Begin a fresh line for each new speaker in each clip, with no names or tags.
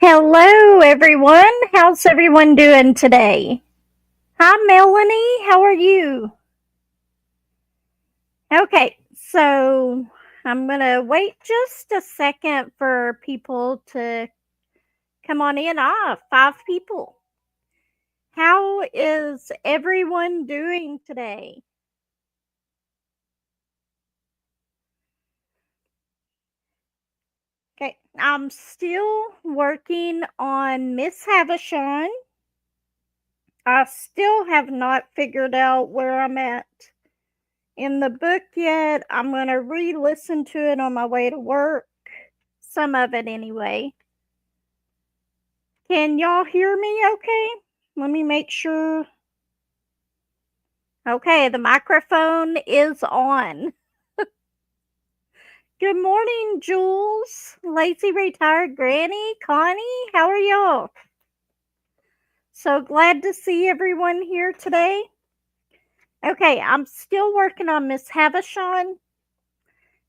Hello, everyone. How's everyone doing today? Hi, Melanie. How are you? Okay, so I'm going to wait just a second for people to come on in. 5 people. How is everyone doing today? Okay, I'm still working on Miss Havishon. I still have not figured out where I'm at in the book yet. I'm going to re listen to it on my way to work. Some of it, anyway. Can y'all hear me okay? Let me make sure. Okay, the microphone is on. Good morning, Jules, Lazy Retired Granny, Connie. How are y'all? So glad to see everyone here today. Okay, I'm still working on Miss Havishon.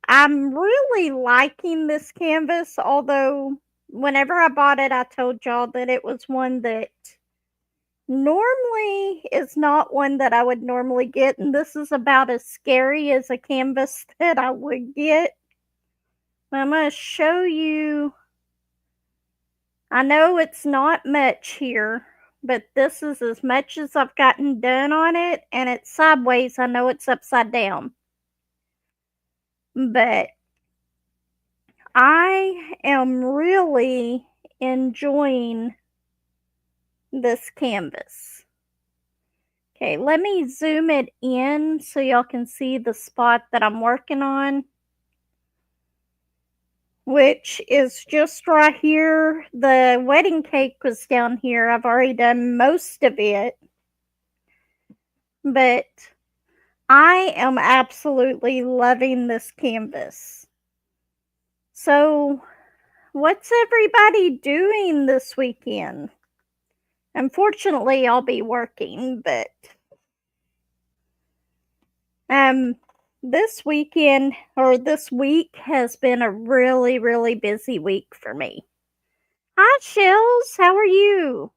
I'm really liking this canvas, although whenever I bought it, I told y'all that it was one that normally is not one that I would normally get, and this is about as scary as a canvas that I would get. I'm going to show you. I know it's not much here, but this is as much as I've gotten done on it, and it's sideways. I know it's upside down, but I am really enjoying this canvas. Okay, let me zoom it in so y'all can see the spot that I'm working on, which is just right here. The wedding cake was down here. I've already done most of it, but I am absolutely loving this canvas. So, what's everybody doing this weekend? Unfortunately, I'll be working, but Um, this weekend or this week has been a really, really busy week for me. Hi, Shells. How are you?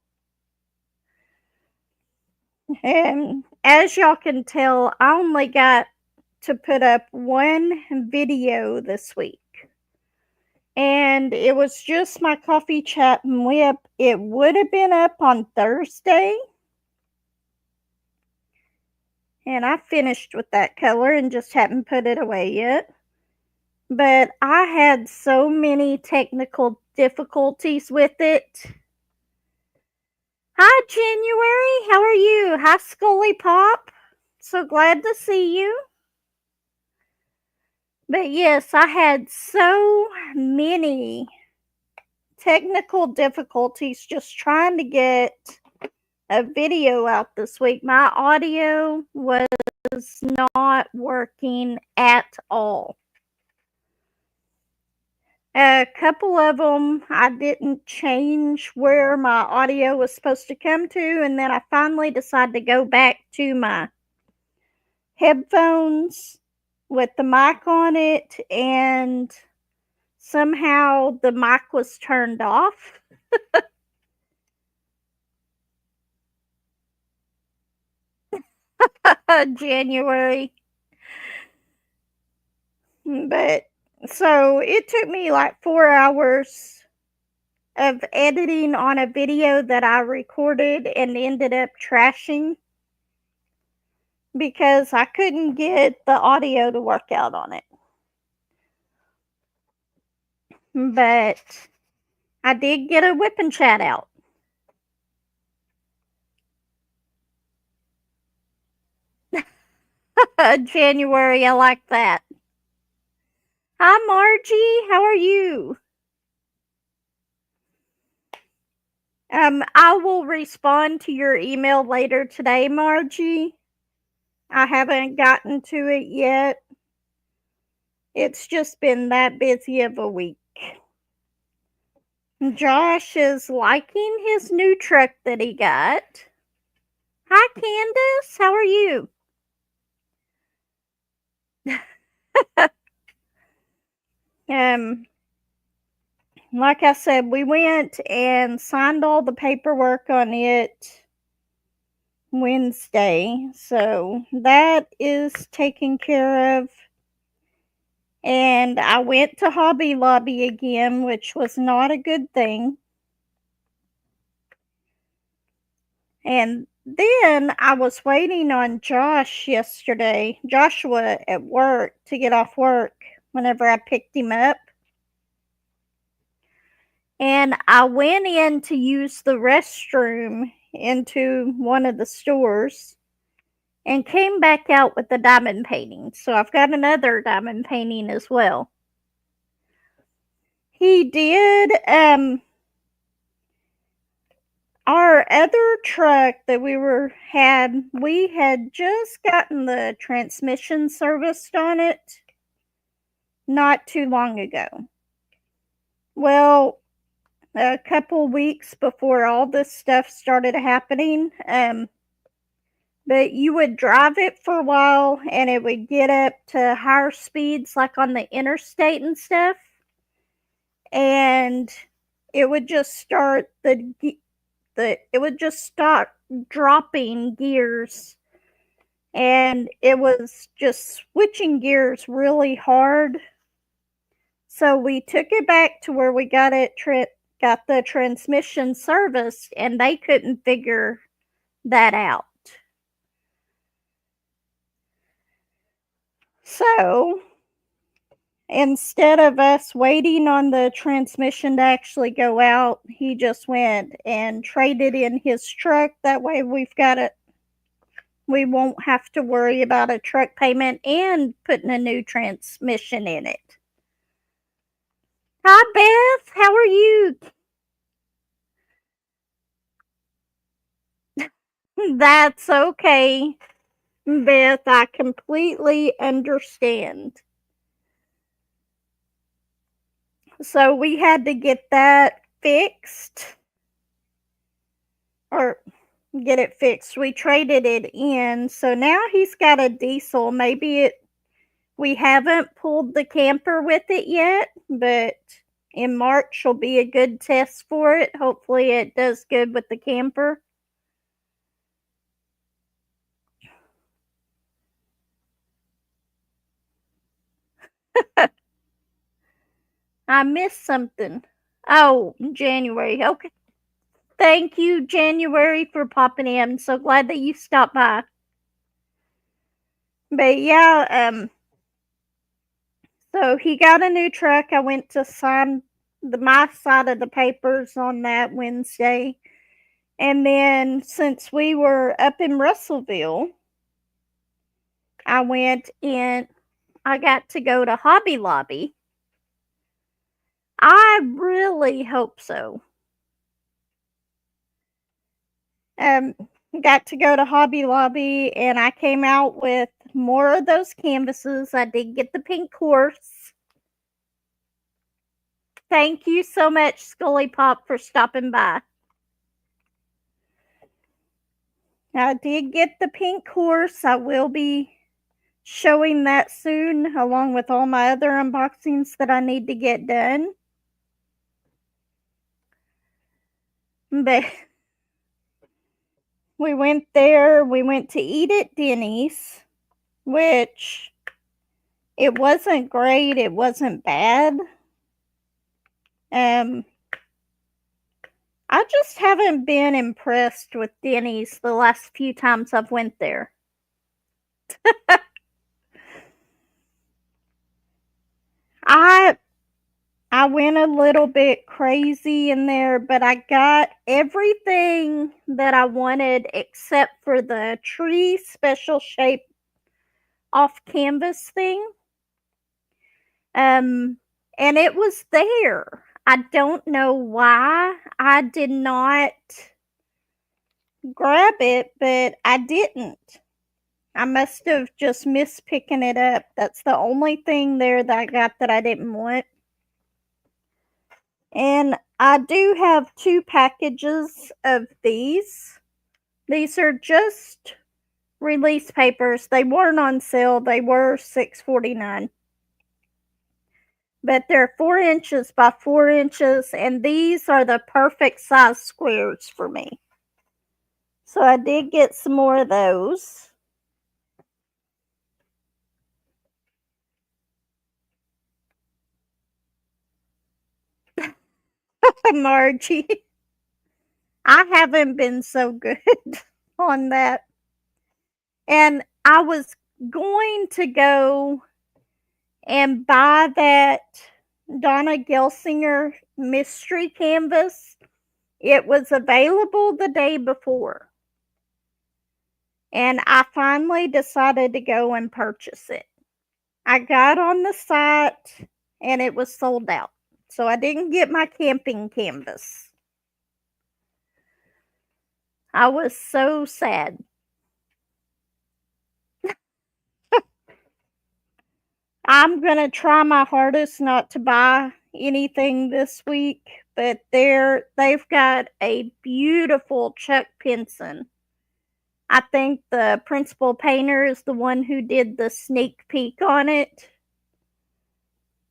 And as y'all can tell, I only got to put up one video this week. And it was just my coffee chat and WIP. It would have been up on Thursday. And I finished with that color and just haven't put it away yet. But I had so many technical difficulties with it. Hi, January. How are you? Hi, Scully Pop. So glad to see you. But yes, I had so many technical difficulties just trying to get a video out this week. My audio was not working at all. A couple of them, I didn't change where my audio was supposed to come to, and then I finally decided to go back to my headphones with the mic on it, and somehow the mic was turned off. January. But so it took me like 4 hours of editing on a video that I recorded and ended up trashing because I couldn't get the audio to work out on it. But I did get a whip and chat out. January, I like that. Hi, Margie. How are you? I will respond to your email later today, Margie. I haven't gotten to it yet. It's just been that busy of a week. Josh is liking his new truck that he got. Hi, Candace. How are you? um, like I said, we went and signed all the paperwork on it Wednesday. So that is taken care of. And I went to Hobby Lobby again, which was not a good thing. And then I was waiting on Joshua at work, to get off work whenever I picked him up. And I went in to use the restroom into one of the stores and came back out with the diamond painting. So I've got another diamond painting as well. He did. Our other truck that we had just gotten the transmission serviced on it not too long ago. Well, a couple weeks before all this stuff started happening, but you would drive it for a while and it would get up to higher speeds, like on the interstate and stuff, and it would just start it would just start dropping gears, and it was just switching gears really hard. So we took it back to where we got the transmission serviced, and they couldn't figure that out. So instead of us waiting on the transmission to actually go out, he just went and traded in his truck. That way we won't have to worry about a truck payment and putting a new transmission in it. Hi, Beth. How are you? That's okay, Beth. I completely understand. So we had to get that fixed, or get it fixed. We traded it in. So now he's got a diesel. We haven't pulled the camper with it yet, but in March will be a good test for it. Hopefully it does good with the camper. I missed something. Oh, January. Okay. Thank you, January, for popping in. I'm so glad that you stopped by. But yeah, so he got a new truck. I went to sign my side of the papers on that Wednesday. And then since we were up in Russellville, I went in. I got to go to Hobby Lobby. I really hope so. Um, got to go to Hobby Lobby, and I came out with more of those canvases. I did get the pink horse. Thank you so much, Scully Pop, for stopping by. I did get the pink horse. I will be showing that soon, along with all my other unboxings that I need to get done. But we went there. We went to eat at Denny's, which it wasn't great. It wasn't bad. I just haven't been impressed with Denny's the last few times I've went there. I went a little bit crazy in there, but I got everything that I wanted except for the tree special shape off canvas thing. And it was there. I don't know why I did not grab it, but I didn't. I must have just missed picking it up. That's the only thing there that I got that I didn't want. And I do have 2 packages of these. These are just release papers. They weren't on sale. They were $6.49. but they're 4 inches by 4 inches, and these are the perfect size squares for me. So I did get some more of those. Margie, I haven't been so good on that. And I was going to go and buy that Donna Gelsinger mystery canvas. It was available the day before, and I finally decided to go and purchase it. I got on the site and it was sold out, so I didn't get my camping canvas. I was so sad. I'm gonna try my hardest not to buy anything this week, but they've got a beautiful Chuck Pinson. I think the principal painter is the one who did the sneak peek on it.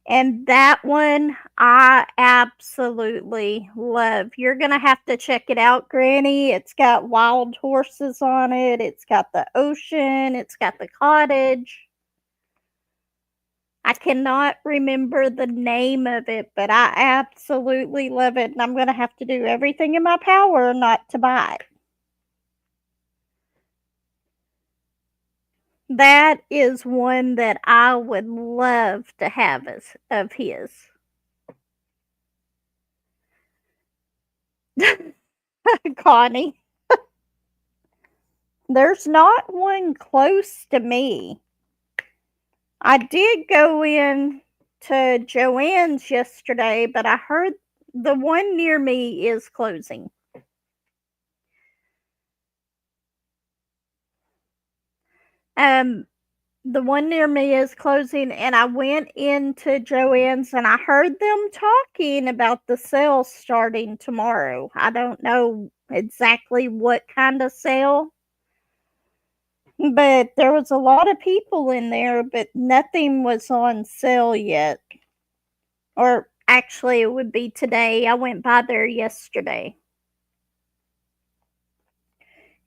And that one I absolutely love. You're going to have to check it out, Granny. It's got wild horses on it. It's got the ocean. It's got the cottage. I cannot remember the name of it, but I absolutely love it. And I'm going to have to do everything in my power not to buy it. That is one that I would love to have as of his. Connie. There's not one close to me. I did go in to Joann's yesterday, but I heard the one near me is closing. The one near me is closing, and I went into Joann's and I heard them talking about the sale starting tomorrow. I don't know exactly what kind of sale, but there was a lot of people in there, but nothing was on sale yet. Or actually, it would be today. I went by there yesterday.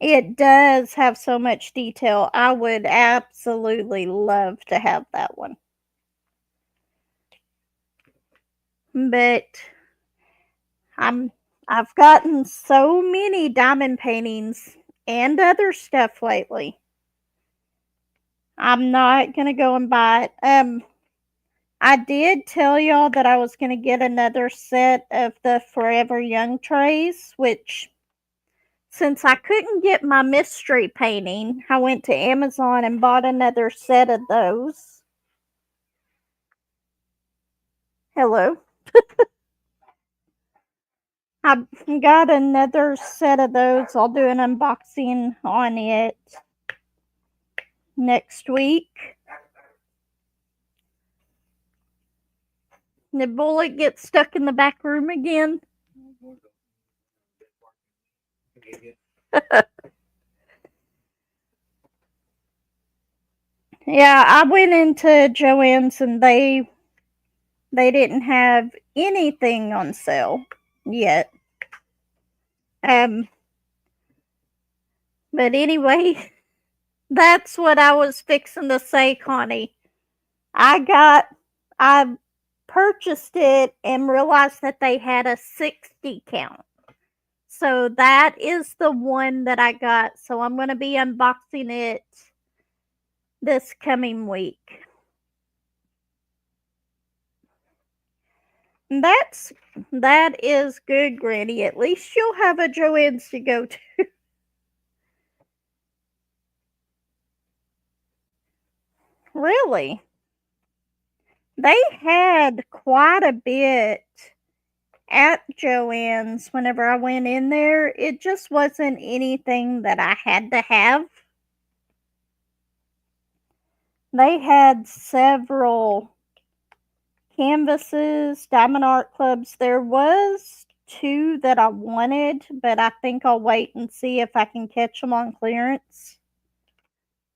It does have so much detail. I would absolutely love to have that one. But I've gotten so many diamond paintings and other stuff lately. I'm not gonna go and buy it. I did tell y'all that I was gonna get another set of the Forever Young trays, which since I couldn't get my mystery painting, I went to Amazon and bought another set of those. Hello. I got another set of those. I'll do an unboxing on it next week. The bullet gets stuck in the back room again. Yeah, I went into Joann's and they didn't have anything on sale yet. But anyway, that's what I was fixing to say, Connie. I purchased it and realized that they had a 60 count. So that is the one that I got. So I'm going to be unboxing it this coming week. That is good, Granny. At least you'll have a Joann's to go to. Really? They had quite a bit at Joann's whenever I went in there. It just wasn't anything that I had to have. They had several canvases, diamond art clubs. There was two that I wanted, but I think I'll wait and see if I can catch them on clearance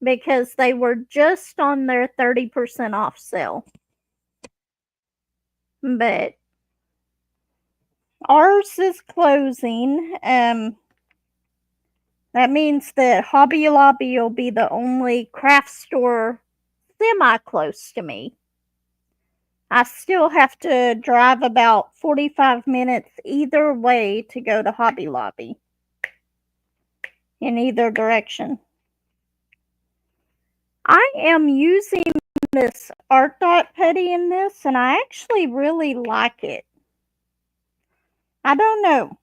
because they were just on their 30% off sale. but ours is closing. That means that Hobby Lobby will be the only craft store semi-close to me. I still have to drive about 45 minutes either way to go to Hobby Lobby, in either direction. I am using this Art Dot Putty in this, and I actually really like it. I don't know.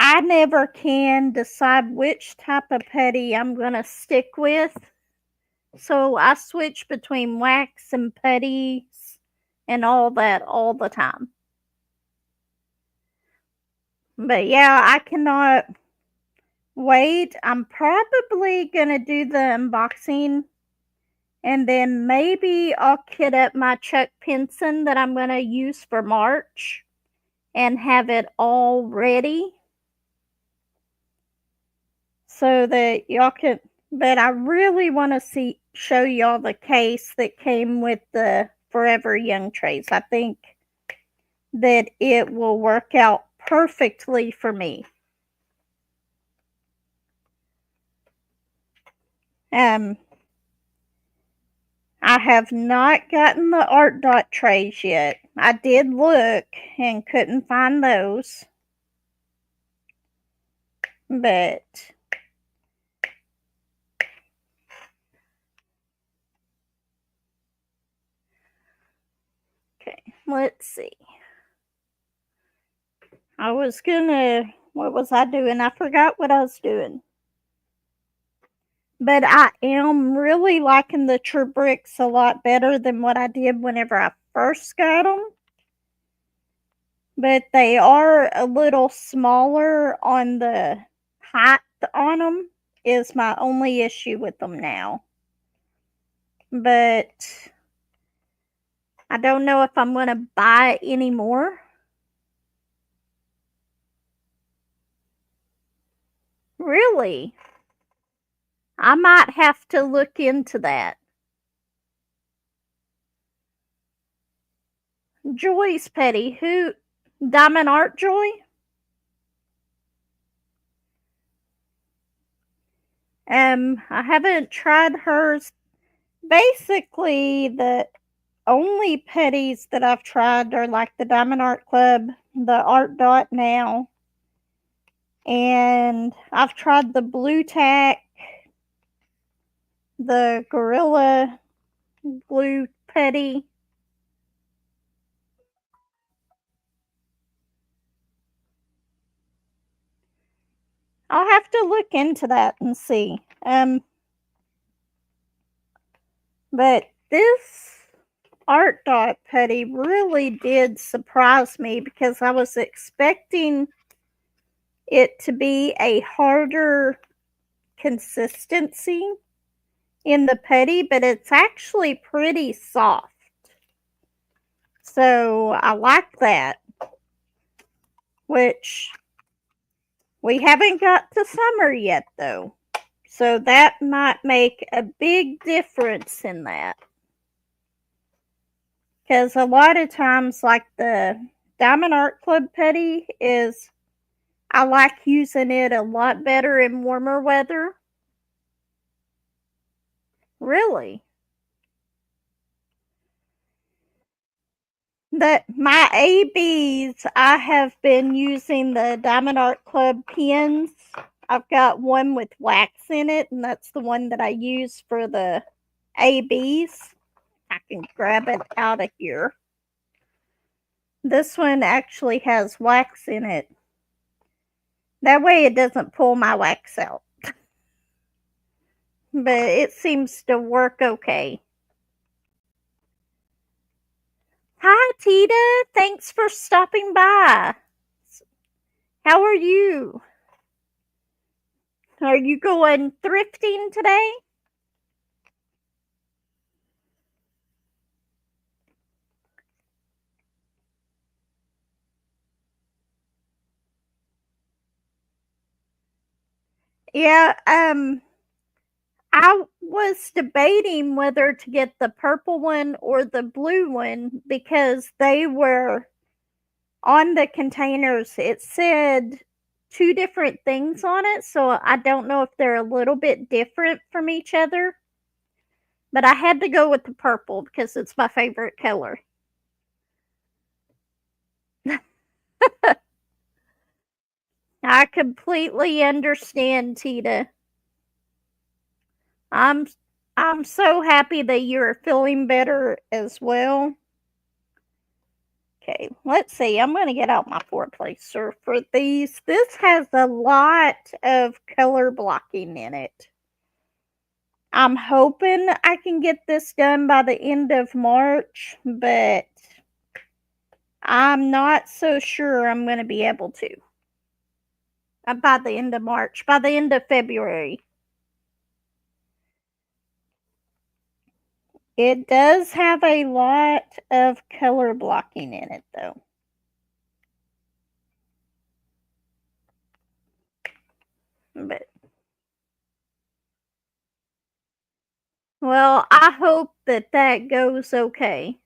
I never can decide which type of putty I'm going to stick with. So I switch between wax and putties and all that all the time. But yeah, I cannot wait. I'm probably going to do the unboxing, and then maybe I'll kit up my Chuck Pinson that I'm going to use for March and have it all ready so that y'all can. But I really want to show y'all the case that came with the Forever Young trays. I think that it will work out perfectly for me. I have not gotten the Art Dot trays yet. I did look and couldn't find those. But okay, let's see. What was I doing? I forgot what I was doing. But I am really liking the True Bricks a lot better than what I did whenever I first got them. But they are a little smaller on the height on them is my only issue with them now. But I don't know if I'm going to buy any more. Really? I might have to look into that. Joy's Petty. Who? Diamond Art Joy? I haven't tried hers. Basically, the only petties that I've tried are like the Diamond Art Club, the Art Dot now, and I've tried the Blue Tack, the Gorilla Glue Petty. I'll have to look into that and see. But this Art Dot Putty really did surprise me because I was expecting it to be a harder consistency in the putty, but it's actually pretty soft. So I like that, which we haven't got to summer yet though. So that might make a big difference in that. Because a lot of times, like the Diamond Art Club putty is, I like using it a lot better in warmer weather. Really? My ABs, I have been using the Diamond Art Club pens. I've got one with wax in it, and that's the one that I use for the ABs. I can grab it out of here. This one actually has wax in it. That way it doesn't pull my wax out. But it seems to work okay. Hi, Tita. Thanks for stopping by. How are you? Are you going thrifting today? Yeah, I was debating whether to get the purple one or the blue one because they were on the containers. It said two different things on it, so I don't know if they're a little bit different from each other. But I had to go with the purple because it's my favorite color. I completely understand, Tita. I'm I'm so happy that you're feeling better as well. Okay, let's see. I'm going to get out my four-placer for these. This has a lot of color blocking in it. I'm hoping I can get this done by the end of March, but I'm not so sure I'm going to be able to. By the end of March, by the end of February. It does have a lot of color blocking in it, though. But, well, I hope that that goes okay.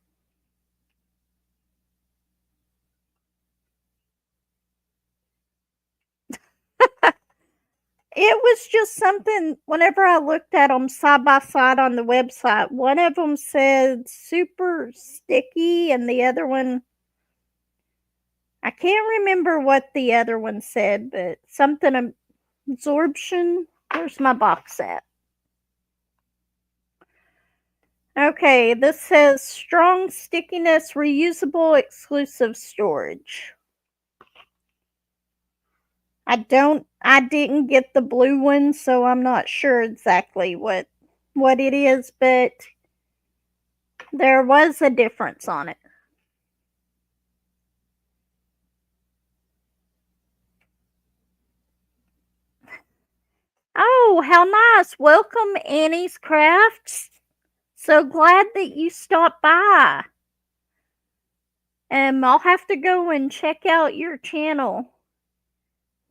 It was just something, whenever I looked at them side by side on the website, one of them said super sticky, and the other one, I can't remember what the other one said, but something absorption. Where's my box at? Okay, this says strong stickiness, reusable, exclusive storage. I didn't get the blue one, so I'm not sure exactly what it is, but there was a difference on it. Oh, how nice. Welcome, Annie's Crafts. So glad that you stopped by. I'll have to go and check out your channel.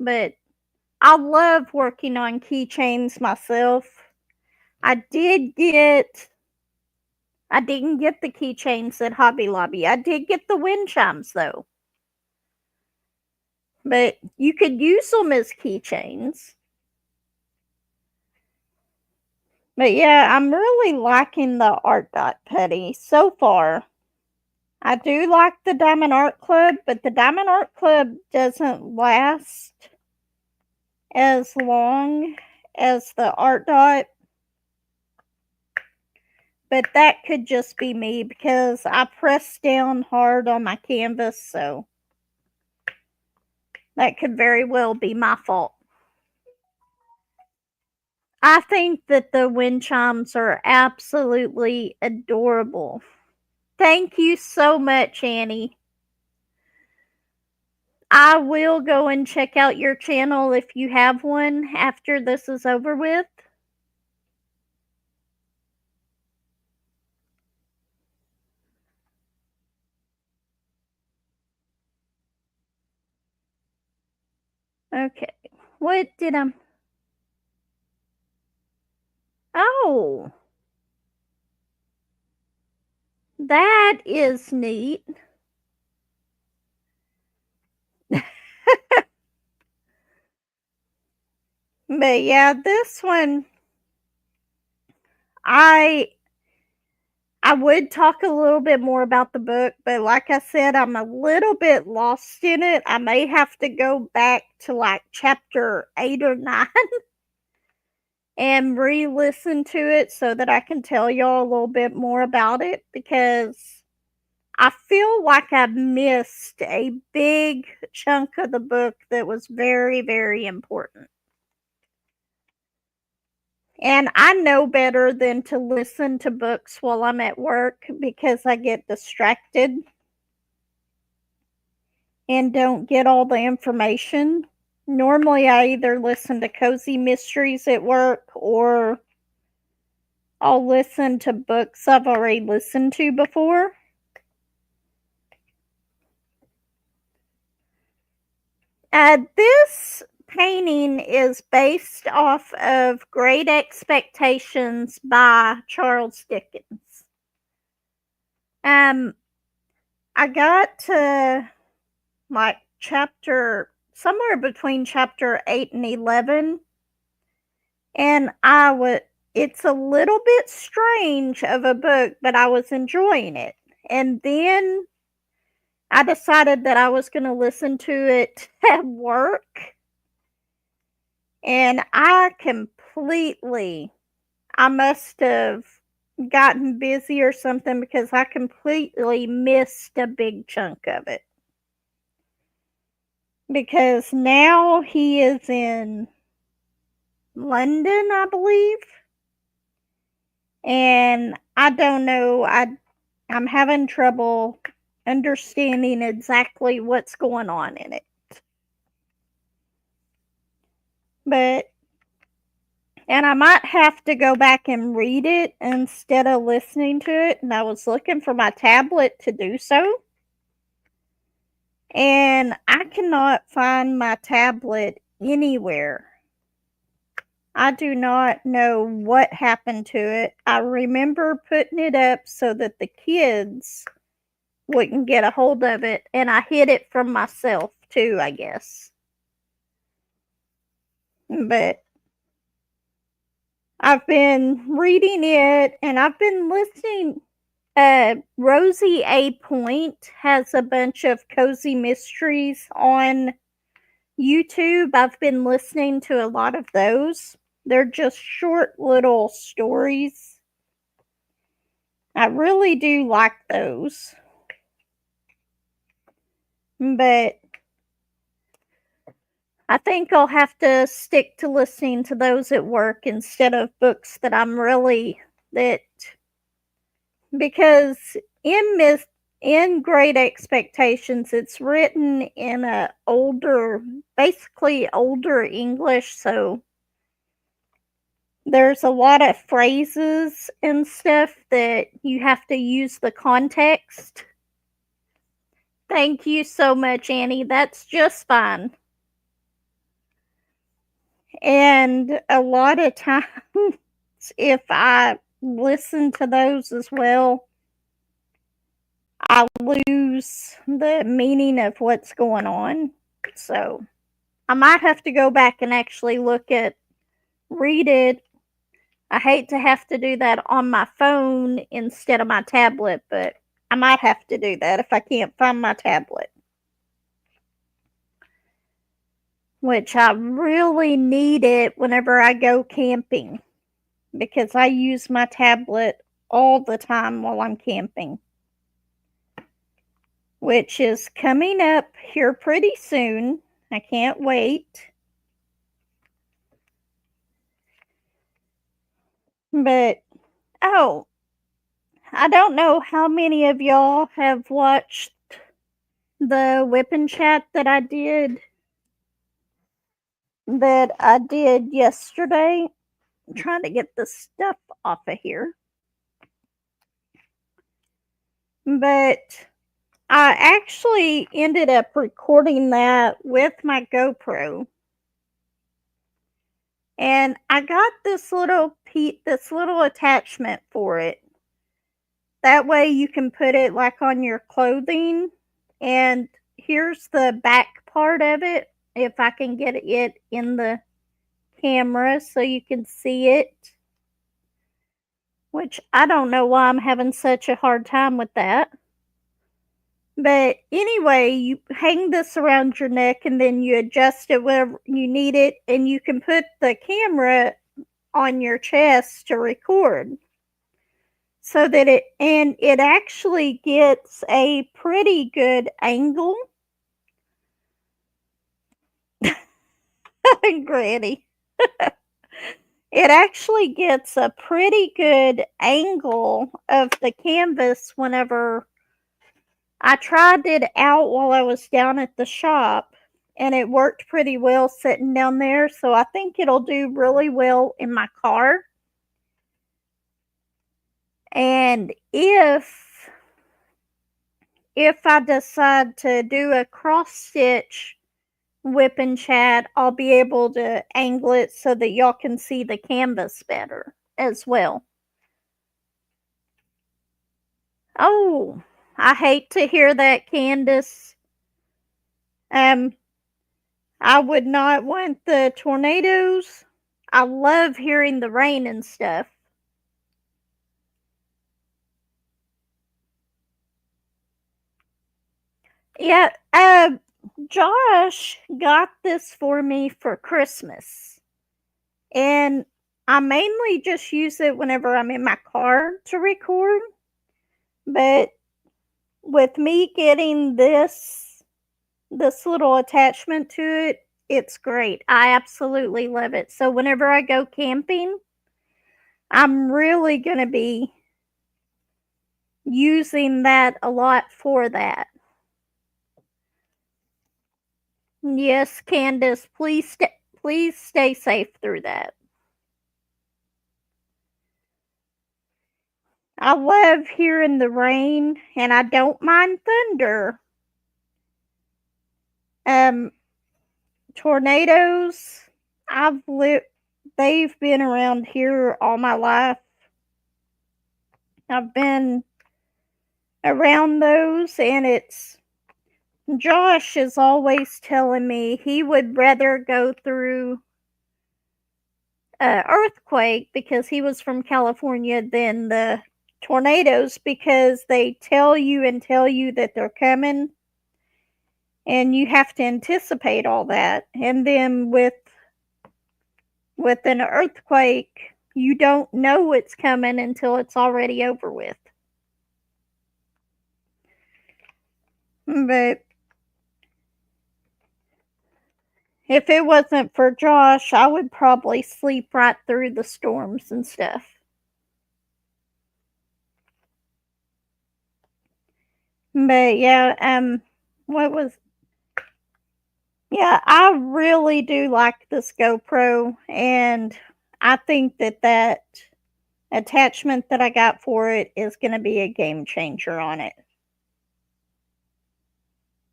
But I love working on keychains myself. I didn't get the keychains at Hobby Lobby. I did get the wind chimes though. But you could use them as keychains. But yeah, I'm really liking the Art Dot Putty so far. I do like the Diamond Art Club, but the Diamond Art Club doesn't last as long as the Art Dot. But that could just be me because I pressed down hard on my canvas, so that could very well be my fault. I think that the wind chimes are absolutely adorable. Thank you so much, Annie. I will go and check out your channel if you have one after this is over with. Okay. What did I... Oh. That is neat. But yeah, this one, I would talk a little bit more about the book, but like I said, I'm a little bit lost in it. I may have to go back to like chapter 8 or 9 and re-listen to it so that I can tell y'all a little bit more about it, because I feel like I missed a big chunk of the book that was very, very important. And I know better than to listen to books while I'm at work because I get distracted and don't get all the information. Normally, I either listen to cozy mysteries at work or I'll listen to books I've already listened to before. This painting is based off of Great Expectations by Charles Dickens. I got to like somewhere between chapter 8 and 11, and it's a little bit strange of a book, but I was enjoying it. And then I decided that I was going to listen to it at work, and I must have gotten busy or something, because I completely missed a big chunk of it. Because now he is in London, I believe. And I don't know, I'm having trouble understanding exactly what's going on in it. And I might have to go back and read it instead of listening to it. And I was looking for my tablet to do so. And I cannot find my tablet anywhere. I do not know what happened to it. I remember putting it up so that the kids wouldn't get a hold of it. And I hid it from myself too, I guess. But I've been reading it, and I've been listening. Rosie A. Point has a bunch of cozy mysteries on YouTube. I've been listening to a lot of those. They're just short little stories. I really do like those. But I think I'll have to stick to listening to those at work instead of books that because in Great Expectations, it's written in basically older English, so there's a lot of phrases and stuff that you have to use the context. Thank you so much, Annie. That's just fine. And a lot of times, if I listen to those as well, I lose the meaning of what's going on. So I might have to go back and actually read it. I hate to have to do that on my phone instead of my tablet, but I might have to do that if I can't find my tablet. Which I really need it whenever I go camping, because I use my tablet all the time while I'm camping. Which is coming up here pretty soon. I can't wait. But, oh, I don't know how many of y'all have watched the WIP and chat that I did yesterday. I'm trying to get the stuff off of here. But I actually ended up recording that with my GoPro. And I got this little attachment for it. That way you can put it like on your clothing. And here's the back part of it, if I can get it in the camera so you can see it. Which I don't know why I'm having such a hard time with that. But anyway, you hang this around your neck, and then you adjust it wherever you need it, and you can put the camera on your chest to record. So that it actually gets a pretty good angle. Granny. It actually gets a pretty good angle of the canvas whenever I tried it out while I was down at the shop, and it worked pretty well sitting down there. So I think it'll do really well in my car. And if I decide to do a cross stitch WIP and chat, I'll be able to angle it so that y'all can see the canvas better as well. Oh, I hate to hear that, Candace. I would not want the tornadoes. I love hearing the rain and stuff. Yeah, Josh got this for me for Christmas. And I mainly just use it whenever I'm in my car to record. But with me getting this little attachment to it, it's great. I absolutely love it. So whenever I go camping, I'm really going to be using that a lot for that. Yes, Candace, please stay safe through that. I love hearing the rain and I don't mind thunder. Um Tornadoes, I've lived they've been around here all my life. I've been around those and it's Josh is always telling me he would rather go through an earthquake because he was from California than the tornadoes because they tell you that they're coming and you have to anticipate all that. And then with an earthquake, you don't know it's coming until it's already over with. But if it wasn't for Josh, I would probably sleep right through the storms and stuff. But yeah, what was yeah, I really do like this GoPro, and I think that attachment that I got for it is going to be a game changer on it.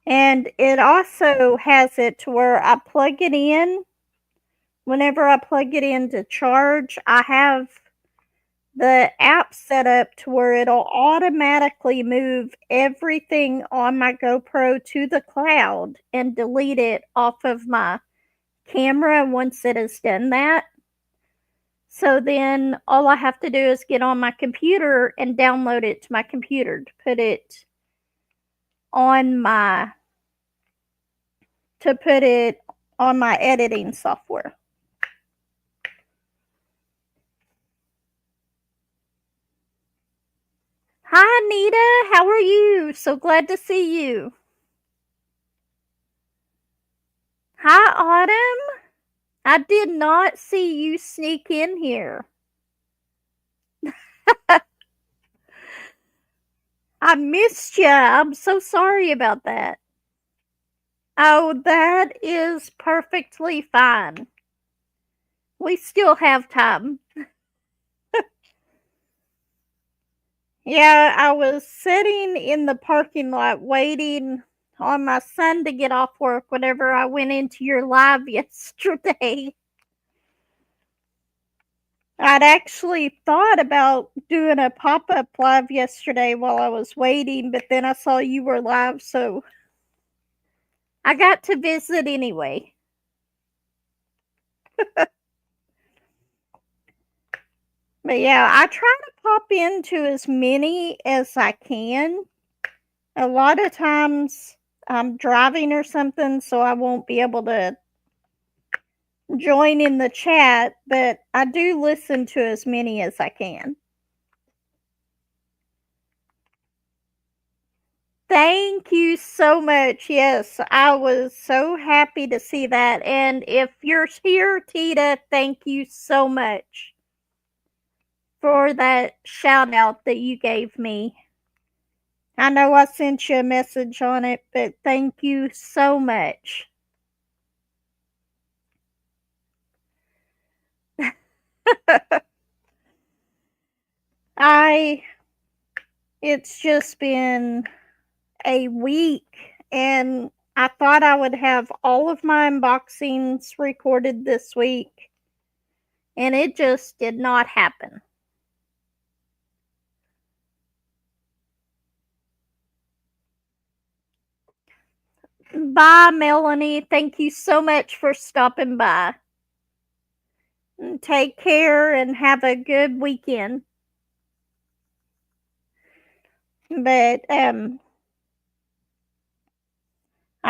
And it also has it to where I plug it in. Whenever I plug it in to charge, I have the app set up to where it'll automatically move everything on my GoPro to the cloud and delete it off of my camera once it has done that. So then all I have to do is get on my computer and download it to my computer to put it on my editing software. Hi Nita, how are you? So glad to see you. Hi Autumn. I did not see you sneak in here. I missed you. I'm so sorry about that. Oh, that is perfectly fine. We still have time. Yeah, I was sitting in the parking lot waiting on my son to get off work whenever I went into your live yesterday. I'd actually thought about doing a pop-up live yesterday while I was waiting, but then I saw you were live, so I got to visit anyway. But yeah, I try to pop into as many as I can. A lot of times I'm driving or something, so I won't be able to join in the chat, but I do listen to as many as I can. Thank you so much. Yes, I was so happy to see that. And if you're here, Tita, thank you so much for that shout out that you gave me. I know I sent you a message on it, but thank you so much. I it's just been a week and I thought I would have all of my unboxings recorded this week, and it just did not happen. Bye, Melanie. Thank you so much for stopping by. Take care and have a good weekend. But I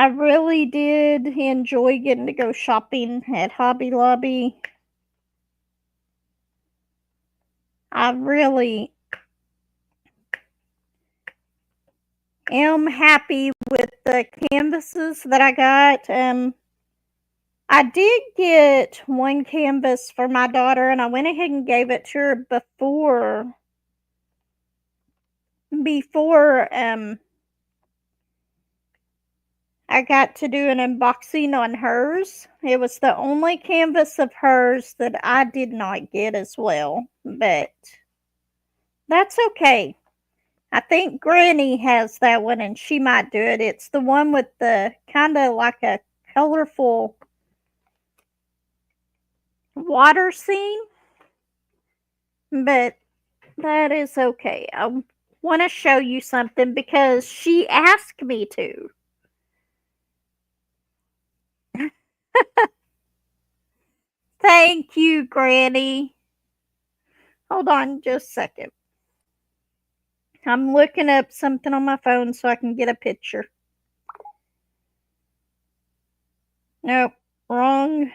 really did enjoy getting to go shopping at Hobby Lobby. I really am happy with the canvases that I got. I did get one canvas for my daughter, and I went ahead and gave it to her before I got to do an unboxing on hers. It was the only canvas of hers that I did not get as well, but that's okay. I think Granny has that one and she might do it. It's the one with the kind of like a colorful water scene, but that is okay. I want to show you something because she asked me to. Thank you, Granny. Hold on just a second. I'm looking up something on my phone so I can get a picture. Nope, wrong.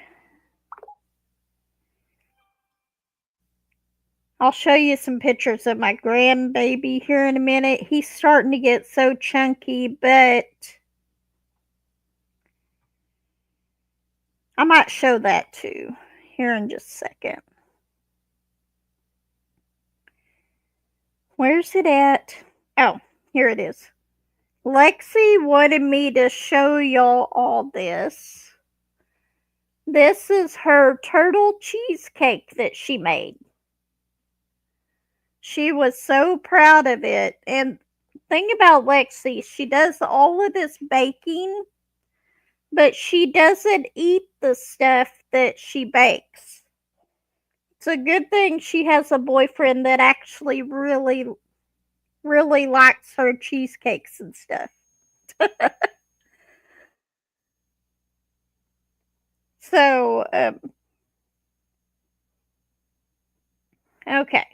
I'll show you some pictures of my grandbaby here in a minute. He's starting to get so chunky, but I might show that too here in just a second. Where's it at? Oh, here it is. Lexi wanted me to show y'all all this. This is her turtle cheesecake that she made. She was so proud of it. And thing about Lexi, she does all of this baking, but she doesn't eat the stuff that she bakes. It's a good thing she has a boyfriend that actually really, really likes her cheesecakes and stuff. So, okay.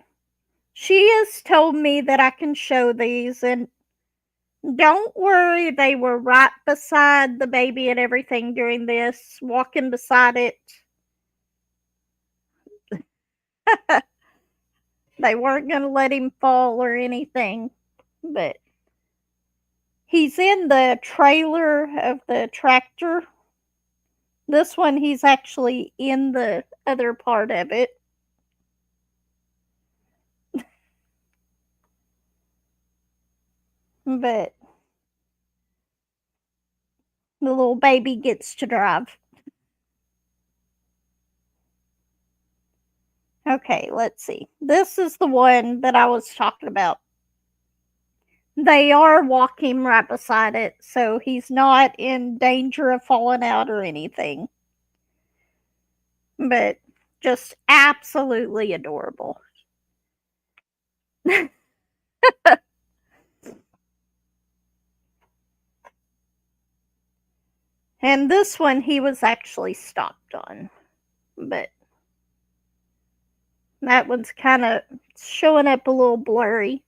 She has told me that I can show these, and don't worry, they were right beside the baby and everything during this, walking beside it. They weren't going to let him fall or anything, but he's in the trailer of the tractor. This one, he's actually in the other part of it. But the little baby gets to drive. Okay, let's see. This is the one that I was talking about. They are walking right beside it, so he's not in danger of falling out or anything. But just absolutely adorable. And this one he was actually stopped on. But that one's kind of showing up a little blurry.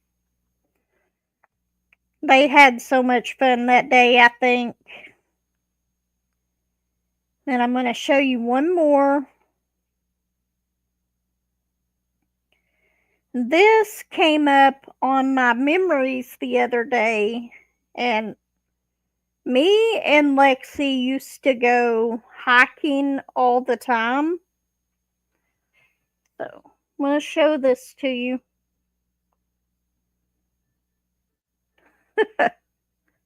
They had so much fun that day, I think. And I'm going to show you one more. This came up on my memories the other day, and me and Lexi used to go hiking all the time. So I'm going to show this to you.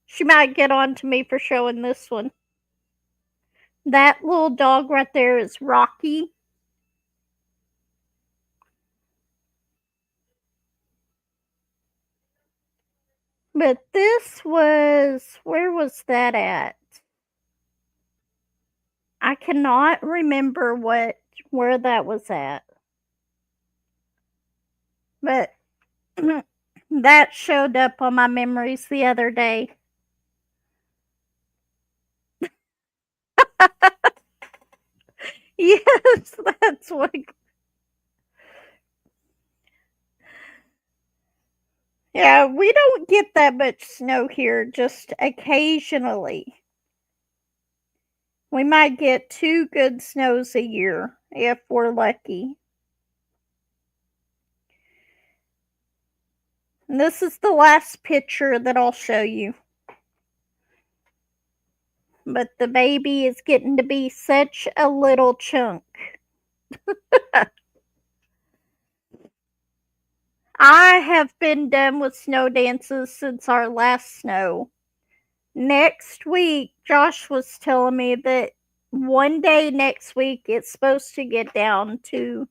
She might get on to me for showing this one. That little dog right there is Rocky. But this was, where was that at? I cannot remember where that was at, but that showed up on my memories the other day. Yes, that's what. Yeah, we don't get that much snow here, just occasionally. We might get 2 good snows a year if we're lucky. And this is the last picture that I'll show you. But the baby is getting to be such a little chunk. I have been done with snow dances since our last snow. Next week, Josh was telling me that one day next week it's supposed to get down to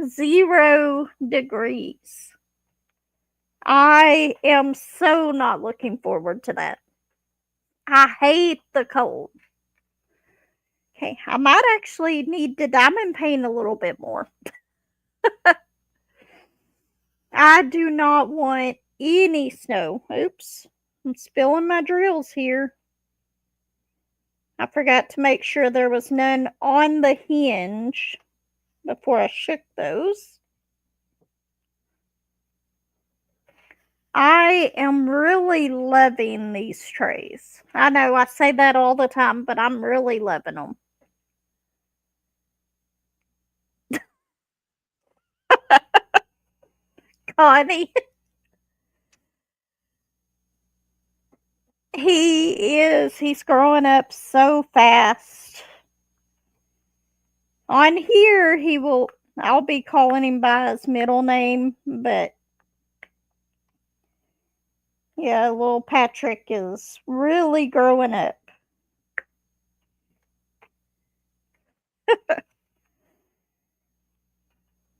0 degrees. I am so not looking forward to that. I hate the cold. Okay, I might actually need to diamond paint a little bit more. I do not want any snow. Oops, I'm spilling my drills here. I forgot to make sure there was none on the hinge before I shook those. I am really loving these trays. I know I say that all the time, but I'm really loving them. Connie, he is. He's growing up so fast. On here, I'll be calling him by his middle name, but yeah, little Patrick is really growing up.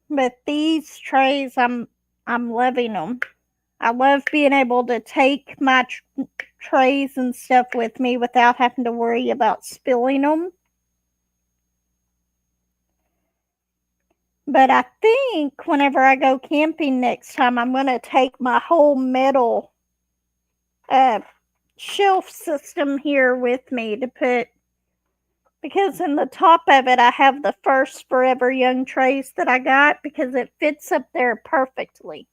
But these trays, I'm loving them. I love being able to take my trays and stuff with me without having to worry about spilling them. But I think whenever I go camping next time, I'm going to take my whole metal shelf system here with me to put, because in the top of it I have the first Forever Young trays that I got because it fits up there perfectly.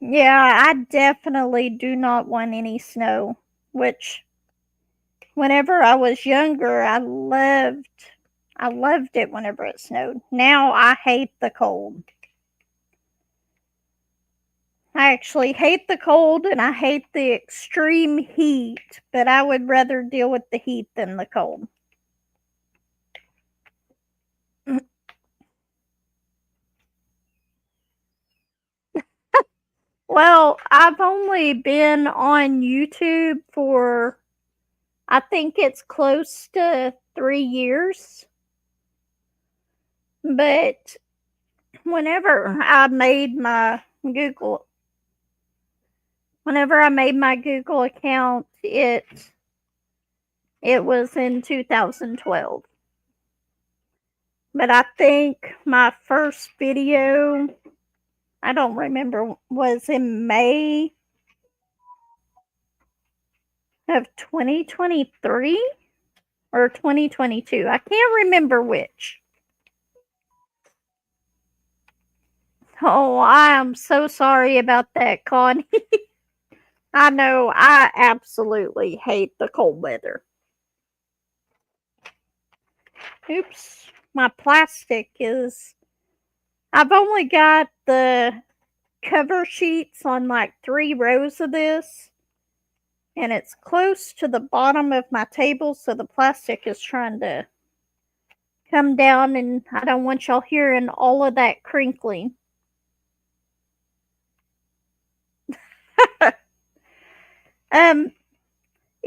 Yeah, I definitely do not want any snow, which whenever I was younger, I loved it whenever it snowed. Now I hate the cold. I actually hate the cold and I hate the extreme heat, but I would rather deal with the heat than the cold. Well, I've only been on YouTube for, I think it's close to 3 years. But whenever I made my Google, account, it was in 2012. But I think my first video, I don't remember, was in May of 2023 or 2022. I can't remember which. Oh, I am so sorry about that, Connie. I know I absolutely hate the cold weather. Oops, my plastic is. I've only got the cover sheets on like 3 rows of this, and it's close to the bottom of my table, so the plastic is trying to come down, and I don't want y'all hearing all of that crinkling.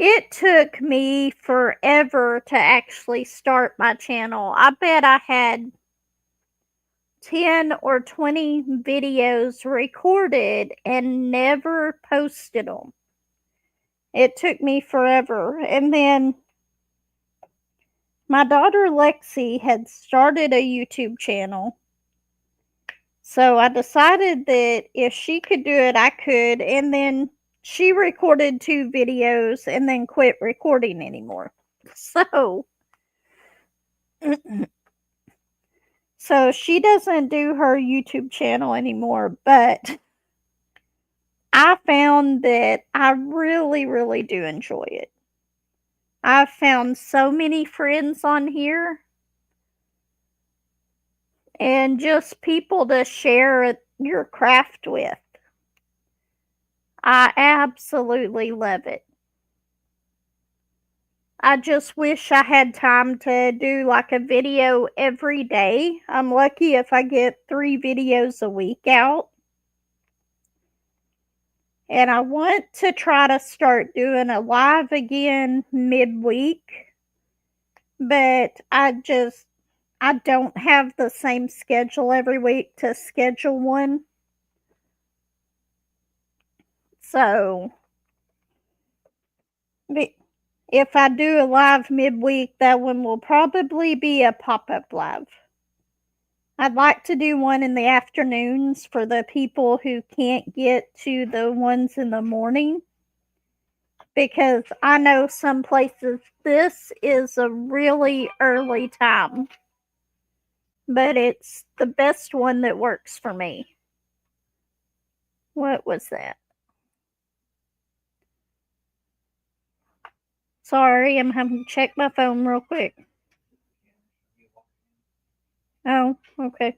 It took me forever to actually start my channel. I bet I had 10 or 20 videos recorded and never posted them. It took me forever. And then my daughter Lexi had started a YouTube channel. So I decided that if she could do it, I could. And then she recorded 2 videos and then quit recording anymore. So, so she doesn't do her YouTube channel anymore, but I found that I really, really do enjoy it. I've found so many friends on here and just people to share your craft with. I absolutely love it. I just wish I had time to do like a video every day. I'm lucky if I get 3 videos a week out. And I want to try to start doing a live again midweek, but I don't have the same schedule every week to schedule one. So if I do a live midweek, that one will probably be a pop-up live. I'd like to do one in the afternoons for the people who can't get to the ones in the morning, because I know some places this is a really early time, but it's the best one that works for me. What was that? Sorry, I'm having to check my phone real quick. Oh, okay.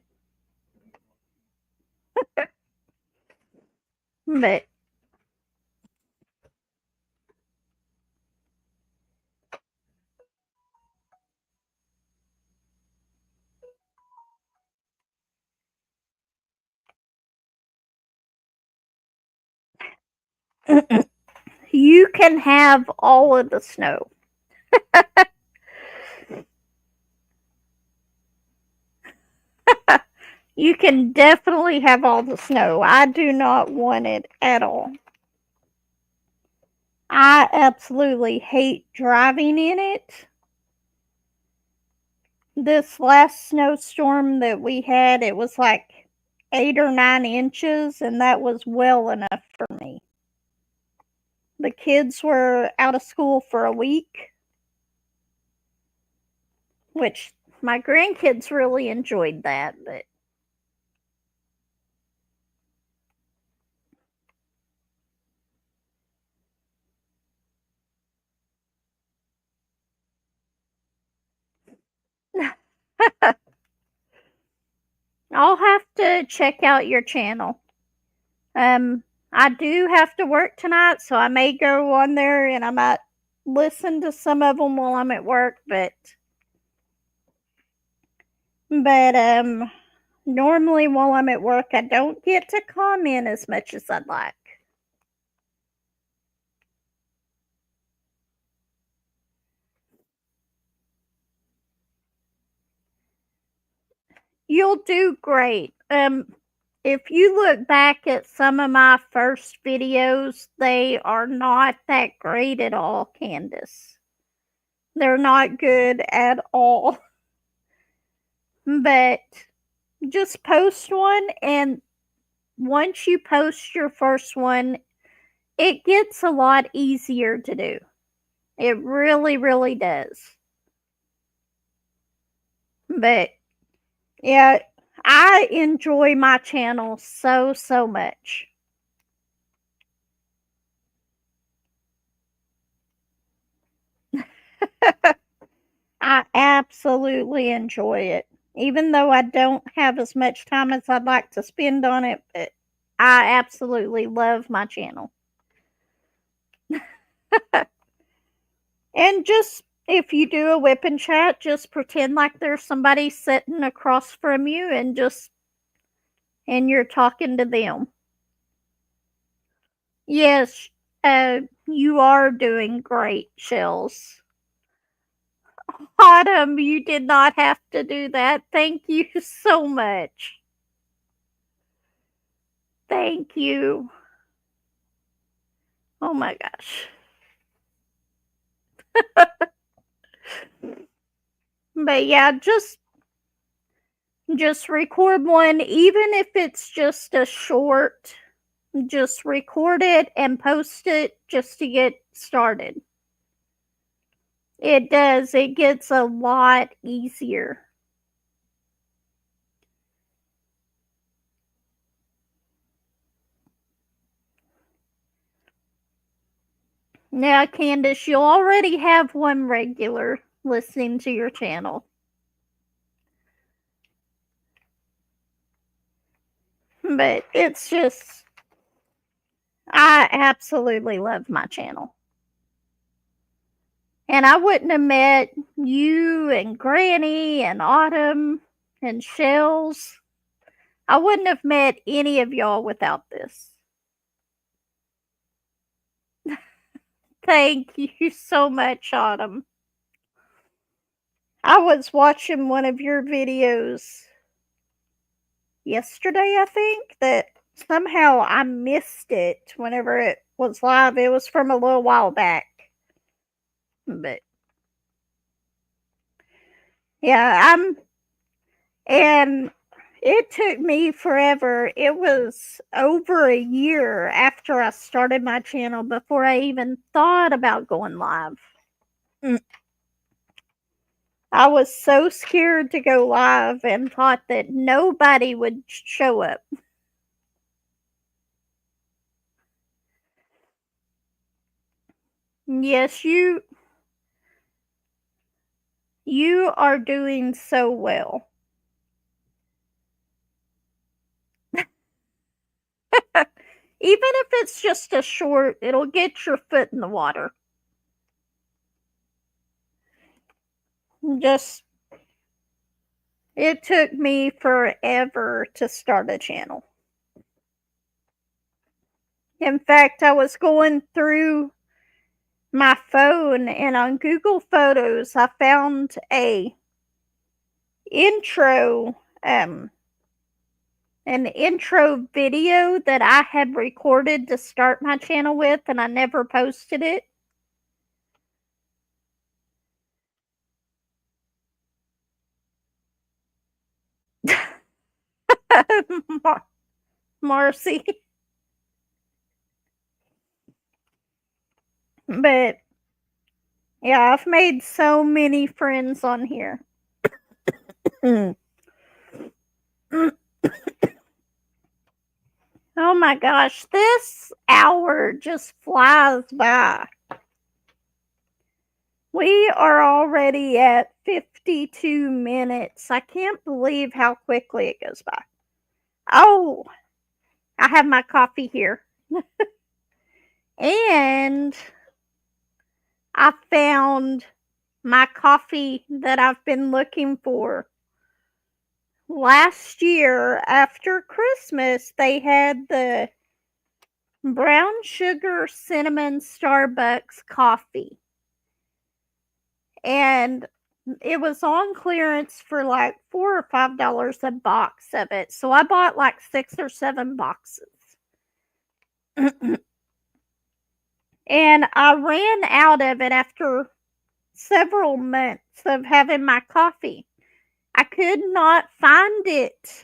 But you can have all of the snow. You can definitely have all the snow. I do not want it at all. I absolutely hate driving in it. This last snowstorm that we had, it was like 8 or 9 inches, and that was well enough for me. The kids were out of school for a week, which my grandkids really enjoyed that, but I'll have to check out your channel. Um, I do have to work tonight, so I may go on there and I might listen to some of them while I'm at work, but normally while I'm at work, I don't get to comment as much as I'd like. You'll do great. If you look back at some of my first videos, they are not that great at all, Candace. They're not good at all. But just post one, and once you post your first one, it gets a lot easier to do. It really, really does. But yeah, I enjoy my channel so, so much. I absolutely enjoy it. Even though I don't have as much time as I'd like to spend on it, but I absolutely love my channel. And just if you do a WIP and chat, just pretend like there's somebody sitting across from you and you're talking to them. Yes, you are doing great, Shells. Autumn, you did not have to do that. Thank you so much. Thank you. Oh my gosh. But yeah, just record one, even if it's just a short. Just record it and post it just to get started. It does. It gets a lot easier. Now, Candace, you already have one regular listening to your channel. But it's just, I absolutely love my channel. And I wouldn't have met you and Granny and Autumn and Shells. I wouldn't have met any of y'all without this. Thank you so much, Autumn. I was watching one of your videos yesterday, I think, that somehow I missed it whenever it was live. It was from a little while back. But yeah, and it took me forever. It was over a year after I started my channel before I even thought about going live. I was so scared to go live and thought that nobody would show up. Yes, you are doing so well. Even if it's just a short, it'll get your foot in the water. Just, it took me forever to start a channel. In fact, I was going through my phone and on Google Photos, I found a intro, an intro video that I had recorded to start my channel with, and I never posted it. Marcy. But yeah, I've made so many friends on here. Oh my gosh, this hour just flies by. We are already at 52 minutes. I can't believe how quickly it goes by. Oh, I have my coffee here. And I found my coffee that I've been looking for. Last year after Christmas, they had the brown sugar cinnamon Starbucks coffee. And it was on clearance for like $4 or $5 a box of it. So I bought like 6 or 7 boxes. And I ran out of it after several months of having my coffee. I could not find it.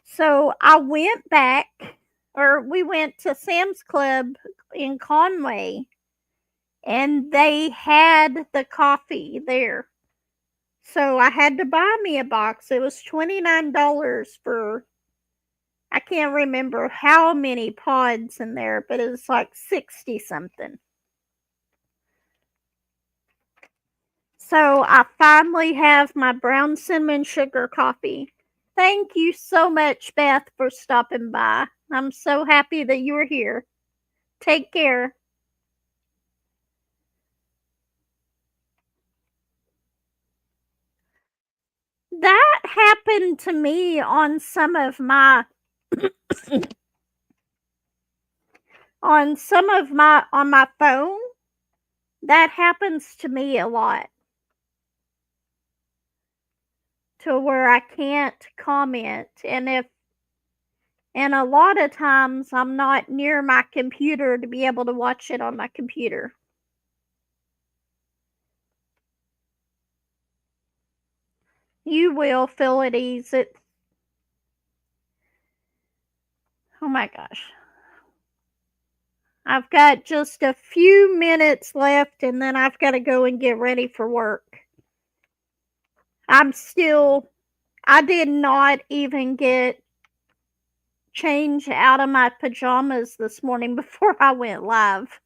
So I went back, or we went to Sam's Club in Conway, and they had the coffee there. So I had to buy me a box. It was $29 for, I can't remember how many pods in there, but it was like 60 something. So I finally have my brown cinnamon sugar coffee. Thank you so much, Beth, for stopping by. I'm so happy that you were here. Take care. That happened to me on some of my on my phone. That happens to me a lot. To where I can't comment, and a lot of times I'm not near my computer to be able to watch it on my computer. You will feel at ease. Oh my gosh. I've got just a few minutes left and then I've got to go and get ready for work. I did not even get change out of my pajamas this morning before I went live.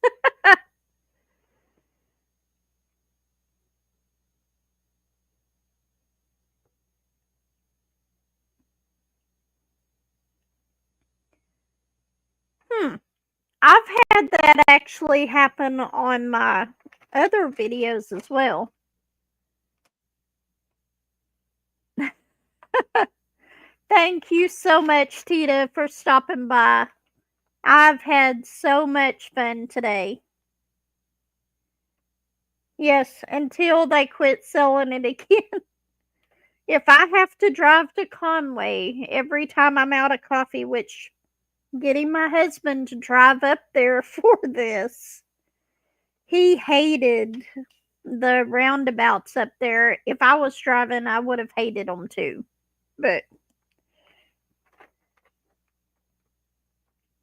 I've had that actually happen on my other videos as well. Thank you so much, Tita, for stopping by. I've had so much fun today. Yes, until they quit selling it again. If I have to drive to Conway every time I'm out of coffee, which getting my husband to drive up there for this, he hated the roundabouts up there. If I was driving, I would have hated them too. But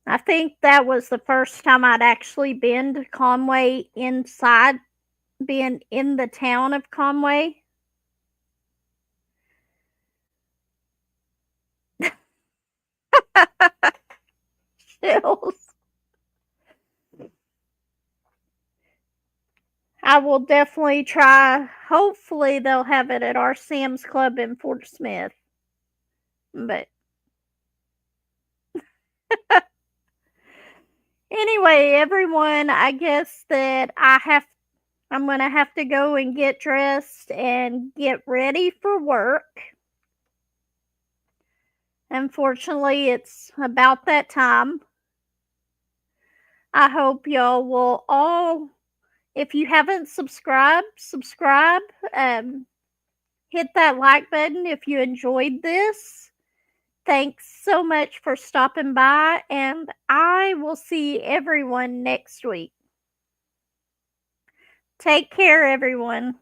I think that was the first time I'd actually been to Conway inside, being in the town of Conway. Chills. I will definitely try. Hopefully, they'll have it at our Sam's Club in Fort Smith. But anyway, everyone, I guess that I'm going to have to go and get dressed and get ready for work. Unfortunately, it's about that time. I hope y'all will all, if you haven't subscribed, subscribe. Hit that like button if you enjoyed this. Thanks so much for stopping by, and I will see everyone next week. Take care, everyone.